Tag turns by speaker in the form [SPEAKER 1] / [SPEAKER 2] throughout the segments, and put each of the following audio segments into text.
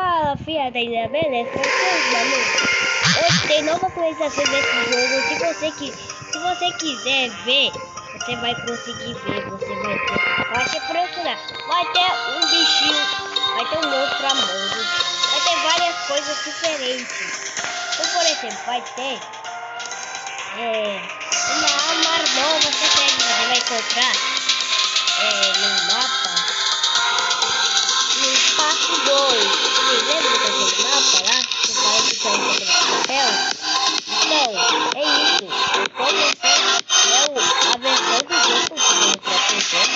[SPEAKER 1] Fala, filha, ainda beleza? Como vocês, mano? Hoje tem nova atualização desse jogo. Se você quiser ver, você vai conseguir ver. Você vai ter. Vai ter procurar. Vai ter um bichinho. Vai ter um monstro amando. Vai ter várias coisas diferentes. Então, por exemplo, vai ter uma arma nova secreta que você vai encontrar no mapa. No espaço 2. Vocês lembram daquele mapa lá? Que parece que é um papel? Então, é isso. Então você a versão do jogo que você vai jogo.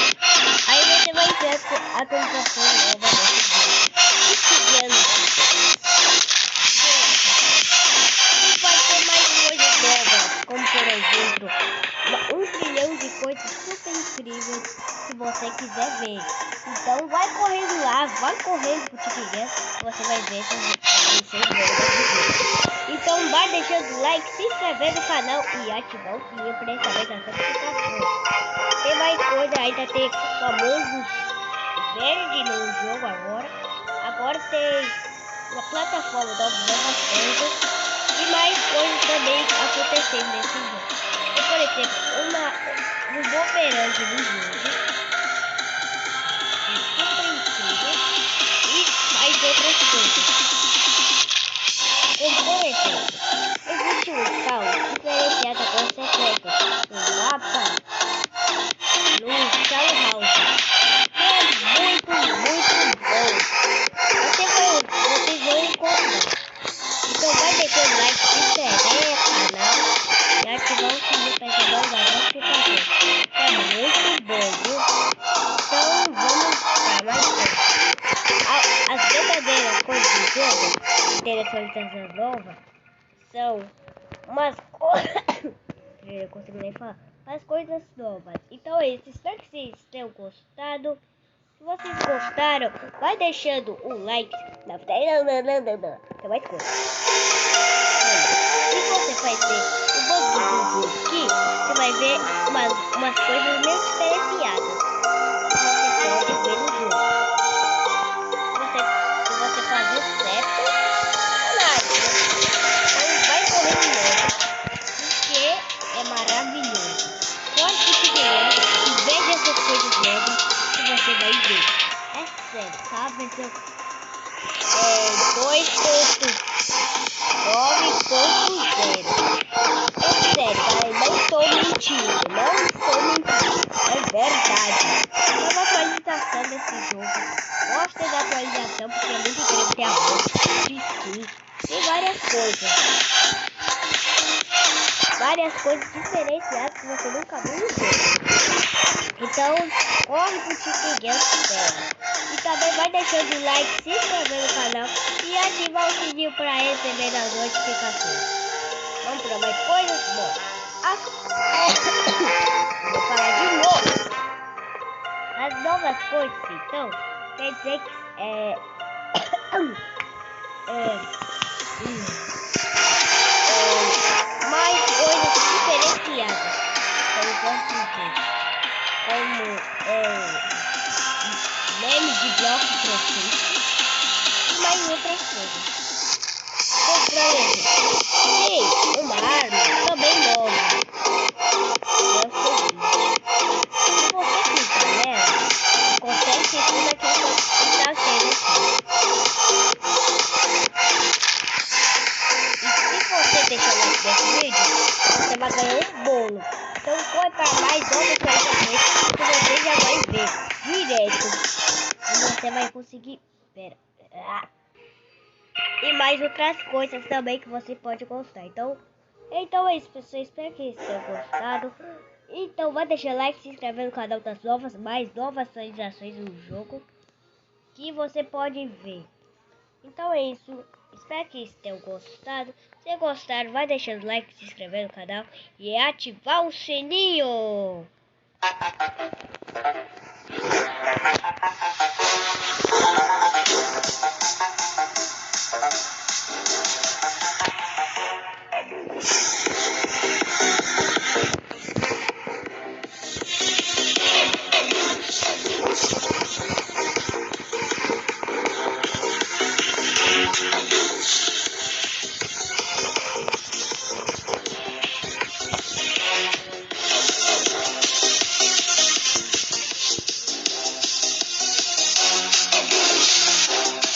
[SPEAKER 1] Aí você vai ver a atualização nova desse jogo. E seguindo. E vai ter mais coisas novas, como por exemplo, 1 trilhão de coisas super incríveis que você quiser ver. Então vai correndo lá, vai correndo pro TikTok, você vai ver Então vai deixando o like, se inscrever no canal e ativar o sininho para receber as notificações. Tem mais coisa, ainda tem o famoso verde no jogo agora. Agora tem uma plataforma novas coisas e mais coisas também acontecendo nesse jogo. E, por exemplo, um bumerangue no jogo. Mais outras coisas. Como por exemplo, existe um tal diferenciado com secreto no mapa no Town House. É muito bom. Vocês vão encontrar. Então vai deixar o like, se inscrever no canal e ativar o sininho para receber as notificações. É muito bom, viu? Então vamos para mais coisas. As verdadeiras coisas do jogo, interessantes novas, são umas coisas. Eu consigo nem falar. As coisas novas. Então é isso. Espero que vocês tenham gostado. Se vocês gostaram, vai deixando o like. Não, tem mais coisa. Se você vai ver o banco do jogo aqui, você vai ver umas coisas meio diferenciadas. Você pode ver no jogo. Se você fazer certo, então vai correr de novo, porque é maravilhoso. Pode ficar e veja essas coisas novas que você vai ver. É sério, tá? Versão 2.9.0. É sério, tá? Não estou mentindo. É verdade. É uma atualização desse jogo. Gostei da atualização porque é muito incrível. Tem a voz, de skin, tem várias coisas. Várias coisas diferenciadas que você nunca viu no jogo. Então, corre pro TikTok e também vai deixando o like, se inscrever no canal e ativar o sininho para receber as notificações. Vamos para mais coisas? Bom, vou falar de novo. As novas coisas, então, quer dizer que mais coisas diferenciadas, como memes de bloco profissional e mais outras coisas. Como por exemplo, tem uma arma também nova. Se você clicar nela, acontece tudo aquilo que está sendo aqui. E se você deixar o like desse vídeo, você vai ganhar um bolo. Então corre para mais outras coisas que você já vai ver direto. E você vai conseguir ver. E mais outras coisas também que você pode gostar. Então é isso, pessoal. Espero que vocês tenham gostado. Então vai deixar like, se inscrever no canal das mais novas atualizações do jogo que você pode ver. Então é isso. Espero que vocês tenham gostado. Se gostaram, vai deixando o like, se inscrever no canal e ativar o sininho.